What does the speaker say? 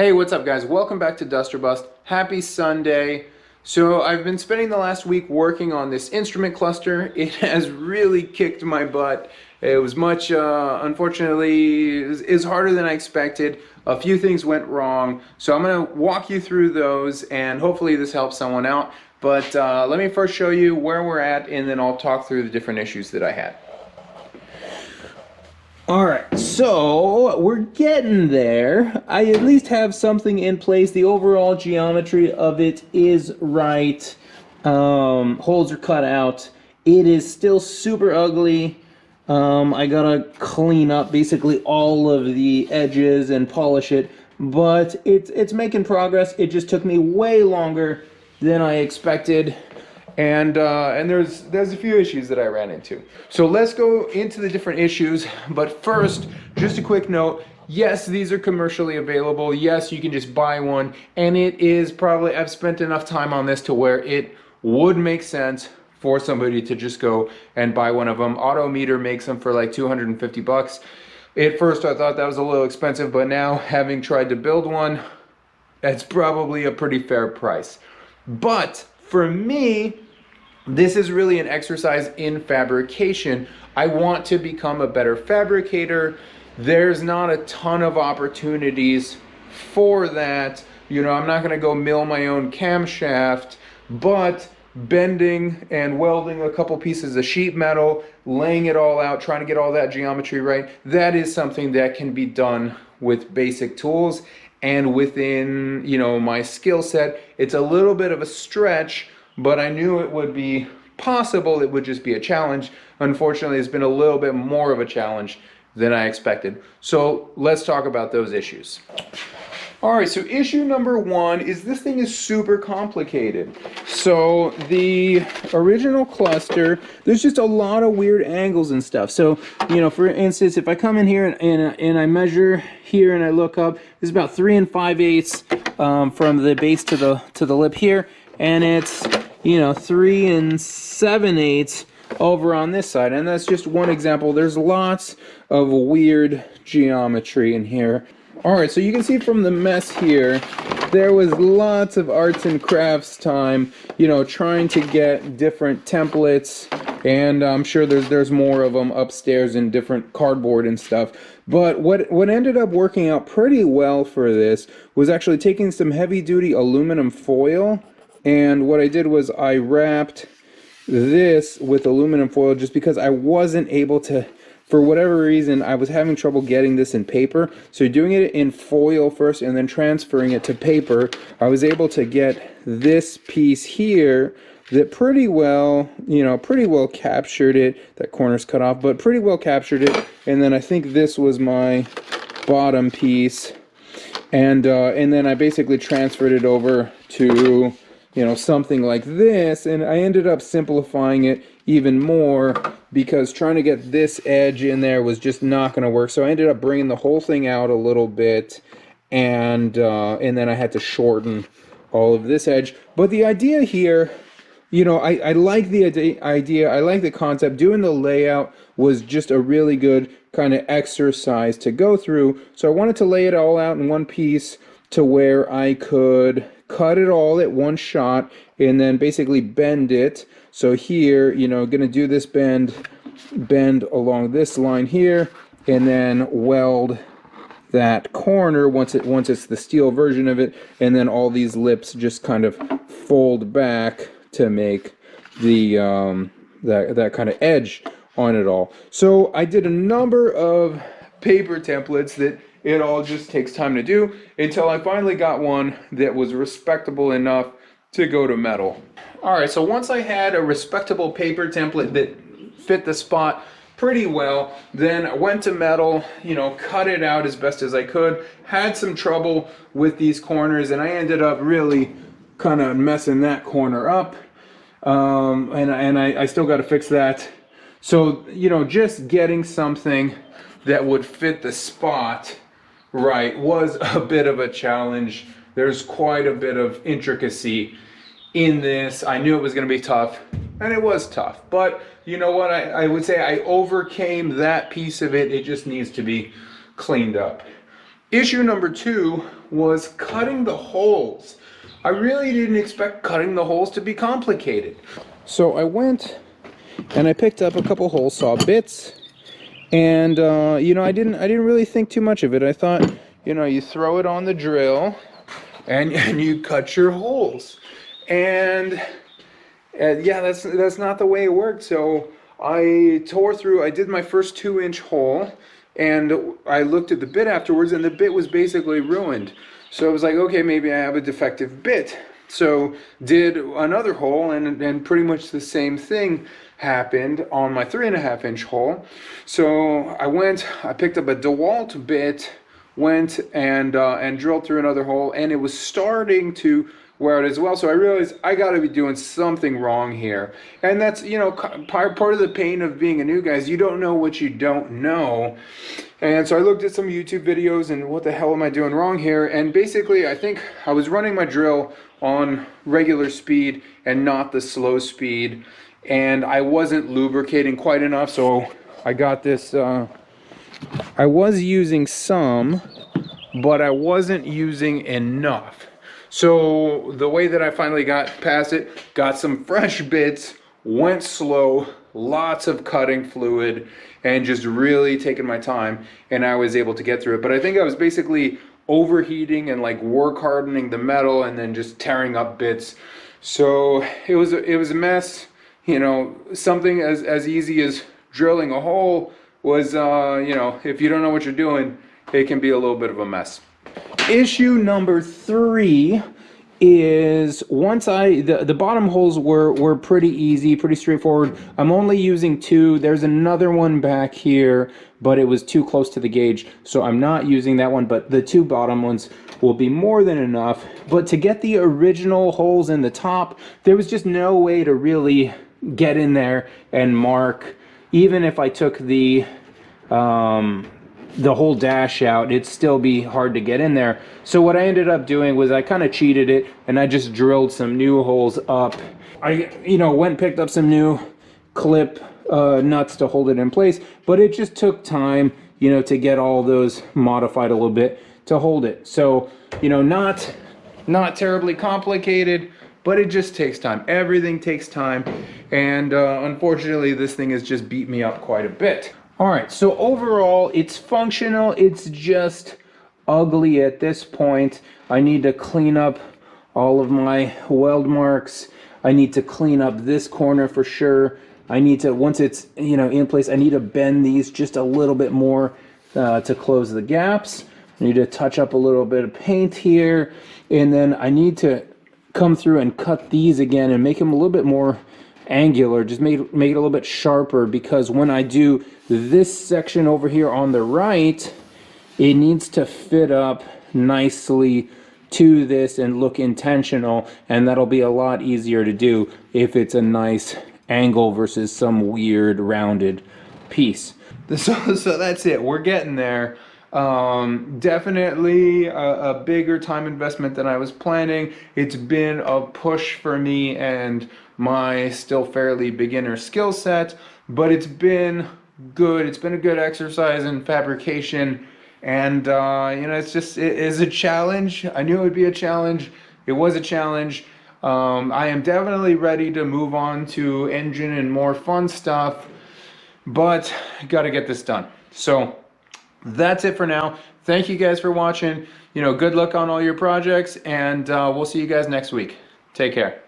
Hey, what's up guys? Welcome back to Duster Bust. Happy Sunday. So I've been spending the last week working on this instrument cluster. It has really kicked my butt. It was much, unfortunately, is harder than I expected. A few things went wrong. So I'm going to walk you through those and hopefully this helps someone out. But let me first show you where we're at and then I'll talk through the different issues that I had. Alright, so we're getting there. I at least have something in place. The overall geometry of it is right. Holes are cut out. It is still super ugly. I gotta clean up basically all of the edges and polish it, but it's making progress. It just took me way longer than I expected. And there's a few issues that I ran into. So let's go into the different issues. But first, just a quick note. Yes, these are commercially available. Yes, you can just buy one. And it is probably, I've spent enough time on this to where it would make sense for somebody to just go and buy one of them. Autometer makes them for like 250 bucks. At first, I thought that was a little expensive, but now having tried to build one, that's probably a pretty fair price. But for me, this is really an exercise in fabrication. I want to become a better fabricator. There's not a ton of opportunities for that. You know, I'm not going to go mill my own camshaft, but bending and welding a couple pieces of sheet metal, laying it all out, trying to get all that geometry right, that is something that can be done with basic tools and within, you know, my skill set. It's a little bit of a stretch, but I knew it would be possible. It would just be a challenge. Unfortunately, it's been a little bit more of a challenge than I expected. So let's talk about those issues. All right, so issue number one is this thing is super complicated. So the original cluster, there's just a lot of weird angles and stuff. So, you know, for instance, if I come in here and I measure here and I look up, this is about 3 5/8 from the base to the lip here. And it's, you know, 3 7/8 over on this side. And that's just one example. There's lots of weird geometry in here. All right, so you can see from the mess here, there was lots of arts and crafts time, you know, trying to get different templates. And I'm sure there's more of them upstairs in different cardboard and stuff. But what ended up working out pretty well for this was actually taking some heavy-duty aluminum foil. And what I did was I wrapped this with aluminum foil just because I wasn't able to, for whatever reason, I was having trouble getting this in paper. So doing it in foil first and then transferring it to paper, I was able to get this piece here that pretty well, you know, pretty well captured it. That corner's cut off, but pretty well captured it. And then I think this was my bottom piece. And then I basically transferred it over to, you know, something like this, and I ended up simplifying it even more because trying to get this edge in there was just not going to work. So I ended up bringing the whole thing out a little bit, and then I had to shorten all of this edge. But the idea here, you know, I like the idea, I like the concept. Doing the layout was just a really good kind of exercise to go through. So I wanted to lay it all out in one piece to where I could cut it all at one shot and then basically bend it. So here, you know, gonna do this bend along this line here, and then weld that corner once it's the steel version of it, and then all these lips just kind of fold back to make the that kind of edge on it all. So I did a number of paper templates that it all just takes time to do until I finally got one that was respectable enough to go to metal. All right, so once I had a respectable paper template that fit the spot pretty well, then I went to metal, you know, cut it out as best as I could. Had some trouble with these corners, and I ended up really kind of messing that corner up. And I still got to fix that. So, you know, just getting something that would fit the spot right was a bit of a challenge. There's quite a bit of intricacy in this. I knew it was going to be tough, and it was tough. But you know what? I would say I overcame that piece of it. It just needs to be cleaned up. Issue number 2 was cutting the holes. I really didn't expect cutting the holes to be complicated. So I went and I picked up a couple hole saw bits, and you know, I didn't really think too much of it. I thought, you know, you throw it on the drill and you cut your holes. And yeah, that's not the way it worked. So I tore through. I did my first 2-inch hole, and I looked at the bit afterwards, and the bit was basically ruined. So I was like, okay, maybe I have a defective bit. So did another hole, and pretty much the same thing happened on my 3.5-inch hole. So I picked up a DeWalt bit, went and drilled through another hole, and it was starting to wear out as well. So I realized I got to be doing something wrong here, and that's, you know, part of the pain of being a new guy is you don't know what you don't know. And so I looked at some YouTube videos and what the hell am I doing wrong here? And basically, I think I was running my drill on regular speed and not the slow speed, and I wasn't lubricating quite enough. So I got this. I was using some, but I wasn't using enough. So the way that I finally got past it, got some fresh bits, went slow, lots of cutting fluid, and just really taking my time, and I was able to get through it. But I think I was basically overheating and like work hardening the metal and then just tearing up bits. So it was a mess. You know, something as easy as drilling a hole was, you know, if you don't know what you're doing, it can be a little bit of a mess. Issue number 3 is once the bottom holes were pretty easy, pretty straightforward. I'm only using 2. There's another one back here, but it was too close to the gauge, so I'm not using that one, but the 2 bottom ones will be more than enough. But to get the original holes in the top, there was just no way to really get in there and mark. Even if I took the whole dash out, it'd still be hard to get in there. So what I ended up doing was I kind of cheated it, and I just drilled some new holes up. I, you know, went and picked up some new clip nuts to hold it in place, but it just took time, you know, to get all those modified a little bit to hold it. So, you know, not terribly complicated, but it just takes time. Everything takes time, and unfortunately this thing has just beat me up quite a bit. All right, so overall it's functional, it's just ugly at this point. I need to clean up all of my weld marks. I need to clean up this corner for sure. I need to, once it's, you know, in place, I need to bend these just a little bit more to close the gaps. I need to touch up a little bit of paint here, and then I need to come through and cut these again and make them a little bit more angular, just make it a little bit sharper, because when I do this section over here on the right, it needs to fit up nicely to this and look intentional, and that'll be a lot easier to do if it's a nice angle versus some weird rounded piece. So that's it, we're getting there. Definitely a bigger time investment than I was planning. It's been a push for me and my still fairly beginner skill set, but it's been good. It's been a good exercise in fabrication, and you know, it is a challenge. I knew it would be a challenge. It was a challenge. I am definitely ready to move on to engine and more fun stuff, but got to get this done. So that's it for now. Thank you guys for watching. You know, good luck on all your projects, and we'll see you guys next week. Take care.